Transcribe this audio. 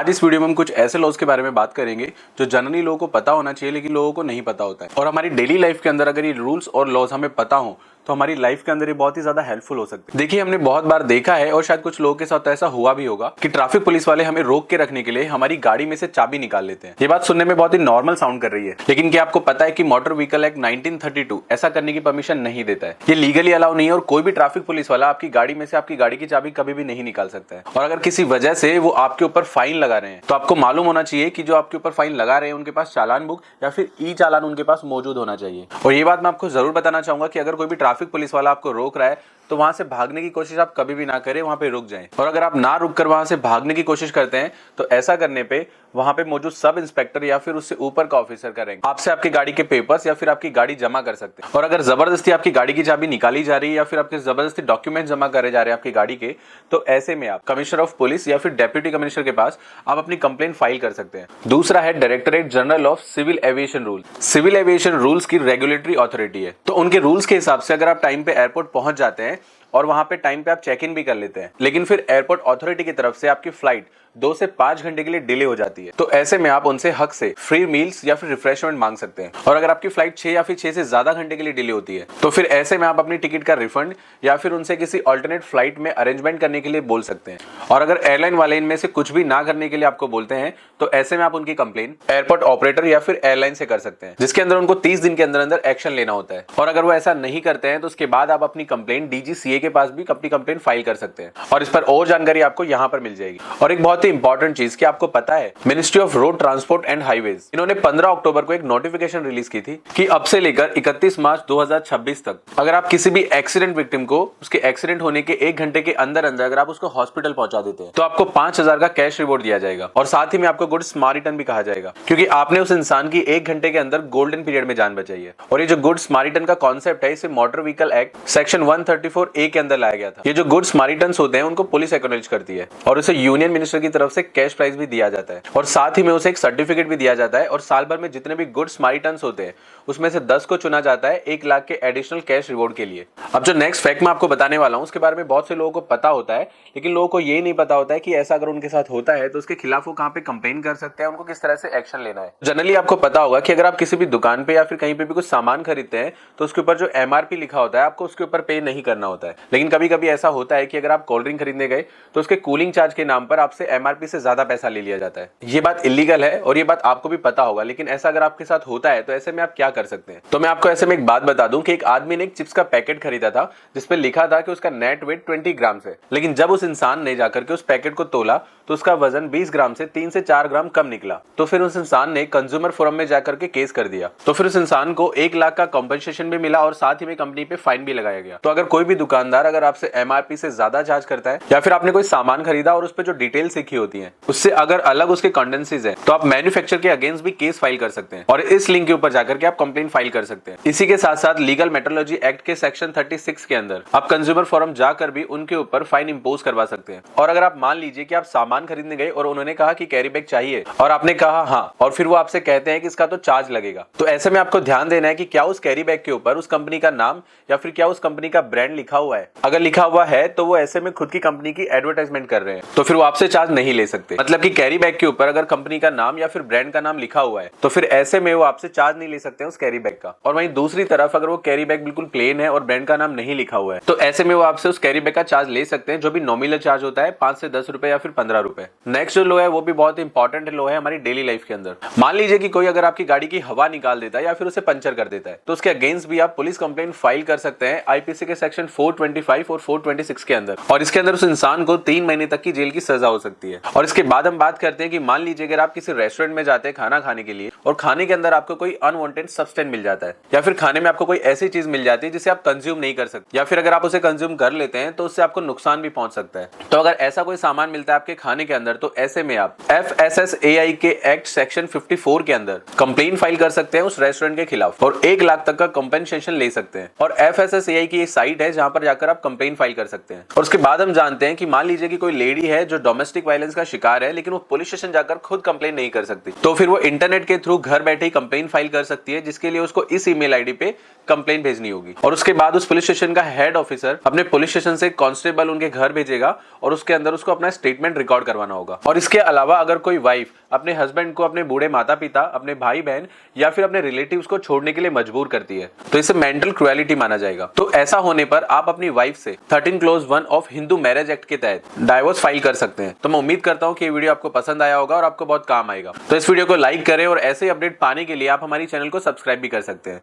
आज इस वीडियो में हम कुछ ऐसे लॉज के बारे में बात करेंगे जो जनरली लोगों को पता होना चाहिए लेकिन लोगों को नहीं पता होता है। और हमारी डेली लाइफ के अंदर अगर ये रूल्स और लॉज हमें पता हो तो हमारी लाइफ के अंदर ये बहुत ही ज्यादा हेल्पफुल हो सकते हैं। देखिए, हमने बहुत बार देखा है और शायद कुछ लोगों के साथ ऐसा हुआ भी होगा कि ट्रैफिक पुलिस वाले हमें रोक के रखने के लिए हमारी गाड़ी में से चाबी निकाल लेते हैं। ये बात सुनने में बहुत ही नॉर्मल साउंड कर रही है, लेकिन क्या आपको पता है कि मोटर व्हीकल एक्ट 1932 ऐसा करने की परमिशन नहीं देता है। ये लीगली अलाउ नहीं है और कोई भी ट्रैफिक पुलिस वाला आपकी गाड़ी में से आपकी गाड़ी की चाबी कभी भी नहीं निकाल सकता है। और अगर किसी वजह से वो आपके ऊपर फाइन लगा रहे हैं तो आपको मालूम होना चाहिए कि जो आपके ऊपर फाइन लगा रहे हैं उनके पास चालान बुक या फिर ई चालान उनके पास मौजूद होना चाहिए। और ये बात मैं आपको जरूर बताना चाहूंगा कि अगर कोई भी ट्रैफिक पुलिस वाला आपको रोक रहा है तो वहां से भागने की कोशिश आप कभी भी ना करें, वहां पे रुक जाएं। और अगर आप ना रुक कर वहां से भागने की कोशिश करते हैं तो ऐसा करने पे वहां पे मौजूद सब इंस्पेक्टर या फिर उससे ऊपर का ऑफिसर करेंगे आपसे आपकी गाड़ी के पेपर्स या फिर आपकी गाड़ी जमा कर सकते हैं। और अगर जबरदस्ती आपकी गाड़ी की चाबी निकाली जा रही है या फिर आपके जबरदस्ती डॉक्यूमेंट जमा करे जा रहे हैं आपकी गाड़ी के, तो ऐसे में आप कमिश्नर ऑफ पुलिस या फिर डेप्यूटी कमिश्नर के पास आप अपनी कंप्लेंट फाइल कर सकते हैं। दूसरा है directorate general of civil aviation rule. Civil aviation rules की रेगुलेटरी अथॉरिटी है, तो उनके रूल्स के हिसाब से अगर आप टाइम पे एयरपोर्ट पहुंच जाते हैं और वहां पे टाइम पे आप चेक इन भी कर लेते हैं, लेकिन फिर एयरपोर्ट अथॉरिटी की तरफ से आपकी फ्लाइट 2 से 5 घंटे के लिए डिले हो जाती है, तो ऐसे में आप उनसे हक से फ्री मील्स या फिर रिफ्रेशमेंट मांग सकते हैं। और अगर आपकी फ्लाइट 6 या फिर 6 से ज्यादा घंटे के लिए डिले होती है तो फिर ऐसे में आप अपनी टिकट का रिफंड या फिर उनसे किसी अल्टरनेट फ्लाइट में अरेंजमेंट करने के लिए बोल सकते हैं। और अगर एयरलाइन वाले इनमें से कुछ भी ना करने के लिए आपको बोलते हैं तो ऐसे में आप उनकी कंप्लेन एयरपोर्ट ऑपरेटर या फिर एयरलाइन से कर सकते हैं, जिसके अंदर उनको 30 दिन के अंदर अंदर एक्शन लेना होता है। और अगर वो ऐसा नहीं करते हैं तो उसके बाद आप अपनी कंप्लेन DGCA के पास भी अपनी कंप्लेन फाइल कर सकते हैं। और इस पर और जानकारी आपको यहाँ पर मिल जाएगी। और एक बहुत ही इंपॉर्टेंट चीज कि आपको पता है ministry of road transport and highways इन्होंने 15 अक्टूबर को एक नोटिफिकेशन रिलीज की थी कि अब से लेकर 31 मार्च 2026 तक अगर आप किसी भी एक्सीडेंट विक्टिम को उसके एक्सीडेंट होने के 1 घंटे के अंदर अंदर अगर आप उसको हॉस्पिटल पहुंचा देते हैं तो आपको 5,000 का कैश रिवॉर्ड दिया जाएगा। और साथ ही में आपको गुड स्मारिटन भी कहा जाएगा, क्योंकि आपने उस इंसान की 1 घंटे के अंदर गोल्डन पीरियड में जान बचाई है। और ये जो गुड स्मारिटन का कॉन्सेप्ट है इसे motor vehicle act section 134A के अंदर लाया गया था। ये जो गुड स्मारिटन्स होते हैं उनको पुलिस एक्नॉलेज करती है और उसे यूनियन मिनिस्टर की तरफ से कैश प्राइज भी दिया जाता है और साथ ही में उसे एक सर्टिफिकेट भी दिया जाता है। और साल भर में जितने भी गुड स्मारिटन्स होते हैं उसमें से 10 को चुना जाता है 1 लाख के एडिशनल कैश रिवॉर्ड के लिए। अब जो नेक्स्ट फैक्ट मैं आपको बताने वाला हूं उसके बारे में बहुत से लोगों को पता होता है, लेकिन लोगों को ये नहीं पता होता है कि ऐसा अगर उनके साथ होता है तो उसके खिलाफ वो कहां पे कंप्लेन कर सकते हैं, उनको किस तरह से एक्शन लेना है। जनरली आपको पता होगा कि अगर आप किसी भी दुकान पे या फिर कहीं पे भी कुछ सामान खरीदते हैं तो उसके ऊपर जो MRP लिखा होता है आपको उसके ऊपर पे नहीं करना होता है। लेकिन कभी कभी ऐसा होता है कि अगर आप कोल्ड ड्रिंक खरीदने गए तो उसके कूलिंग चार्ज के नाम पर आपसे MRP से ज्यादा पैसा ले लिया जाता है। ये बात इलीगल है और ये बात आपको भी पता होगा, लेकिन ऐसा अगर आपके साथ होता है तो ऐसे में आप क्या कर सकते हैं। तो मैं आपको ऐसे में एक बात बता दूं कि एक आदमी ने एक चिप्स का पैकेट खरीदा था जिसपे लिखा था कि उसका नेट वेट 20 ग्राम है, लेकिन जब उस इंसान ने जाकर के उस पैकेट को तोला तो उसका वजन 20 ग्राम से 3 से 4 ग्राम कम निकला। तो फिर उस इंसान ने कंज्यूमर फोरम में जाकर के केस कर दिया। तो फिर उस इंसान को 1 लाख का कॉम्पेंसेशन भी मिला और साथ ही में कंपनी पे फाइन भी लगाया गया। तो अगर कोई भी दुकानदार अगर आपसे MRP से ज्यादा चार्ज करता है या फिर आपने कोई सामान खरीदा और उस पर जो डिटेल्स लिखी होती है उससे अगर अलग उसके कंडेंसीज है तो आप मैन्युफैक्चर के अगेंस्ट भी केस फाइल कर सकते हैं और इस लिंक के ऊपर जाकर के आप कंप्लेंट फाइल कर सकते हैं। इसी के साथ साथ लीगल मेट्रोलॉजी एक्ट के सेक्शन 36 के अंदर आप कंज्यूमर फोरम जाकर भी उनके ऊपर फाइन इंपोज करवा सकते हैं। और अगर आप मान लीजिए कि आप सामान खरीदने गए और उन्होंने कहा कि कैरी बैग चाहिए और आपने कहा हाँ, और फिर वो आपसे कहते हैं कि इसका तो चार्ज लगेगा, तो ऐसे में आपको ध्यान देना है कि क्या उस कैरी बैग के ऊपर उस कंपनी का नाम या फिर क्या उस कंपनी का ब्रांड लिखा हुआ है। अगर लिखा हुआ है तो वो ऐसे में खुद की कंपनी की एडवर्टाइजमेंट कर रहे हैं तो फिर वो आपसे चार्ज नहीं ले सकते। मतलब कि कैरी बैग के ऊपर अगर कंपनी का नाम या फिर ब्रांड का नाम लिखा हुआ है तो फिर ऐसे में वो आपसे चार्ज नहीं ले सकते उस कैरी बैग का। और वहीं दूसरी तरफ अगर वो कैरी बैग बिल्कुल प्लेन है और ब्रांड का नाम नहीं लिखा हुआ है तो ऐसे में वो आपसे उस कैरी बैग का चार्ज ले सकते हैं, जो भी नॉमिनल चार्ज होता है 5 से 10 रुपए या फिर 15 रुपए। नेक्स्ट जो लो है वो भी बहुत इंपॉर्टेंट लो है हमारी डेली लाइफ के अंदर। मान लीजिए कि कोई अगर आपकी गाड़ी की हवा निकाल देता है या फिर उसे पंचर कर देता है तो उसके अगेंस्ट भी आप पुलिस कंप्लेंट फाइल कर सकते हैं IPC के सेक्शन 425 और 426 के अंदर। और इसके अंदर उस इंसान को 3 महीने तक की जेल की सजा हो सकती है। और इसके बाद हम बात करते हैं कि मान लीजिए अगर आप किसी रेस्टोरेंट में जाते हैं खाना खाने के लिए और खाने के अंदर आपको कोई अनवांटेड सब्सटेंस मिल जाता है या फिर खाने में आपको कोई ऐसी चीज मिल जाती है जिसे आप कंज्यूम नहीं कर सकते या फिर अगर आप उसे कंज्यूम कर लेते हैं तो उससे आपको नुकसान भी पहुंच सकता है। तो अगर ऐसा कोई सामान मिलता है आपके खाने के अंदर तो ऐसे में आप FSSAI के एक्ट सेक्शन 54 के अंदर कंप्लेंट फाइल कर सकते हैं उस रेस्टोरेंट के खिलाफ और 1 लाख तक का कंपेंसेशन ले सकते हैं। और FSSAI की साइट है जहां पर जाकर आप कंप्लेंट फाइल कर सकते हैं। और उसके बाद हम जानते हैं कि मान लीजिए कि कोई लेडी है जो डोमेस्टिक वायलेंस का शिकार है लेकिन वो पुलिस स्टेशन जाकर खुद कंप्लेन नहीं कर सकती, तो फिर वो इंटरनेट के थ्रू घर बैठे ही कंप्लेन फाइल कर सकती है, जिसके लिए उसको इस ईमेल आईडी पे कंप्लेन भेजनी होगी। और उसके बाद उस पुलिस स्टेशन का हेड ऑफिसर अपने पुलिस स्टेशन से कांस्टेबल उनके घर भेजेगा और उसके अंदर उसको अपना स्टेटमेंट रिकॉर्ड करवाना होगा। और इसके अलावा अगर कोई वाइफ अपने हस्बैंड को अपने बूढ़े माता पिता, अपने भाई बहन या फिर अपने रिलेटिव्स को छोड़ने के लिए मजबूर करती है तो इसे मेंटल क्रुएलिटी माना जाएगा। तो ऐसा होने पर आप अपनी वाइफ से 13 clause 1 of Hindu marriage act के तहत डाइवोर्स फाइल कर सकते हैं। तो मैं उम्मीद करता हूं कि ये वीडियो आपको पसंद आया होगा और आपको बहुत काम आएगा। तो इस वीडियो को लाइक करें और ऐसे अपडेट पाने के लिए आप हमारी चैनल को सब्सक्राइब भी कर सकते हैं।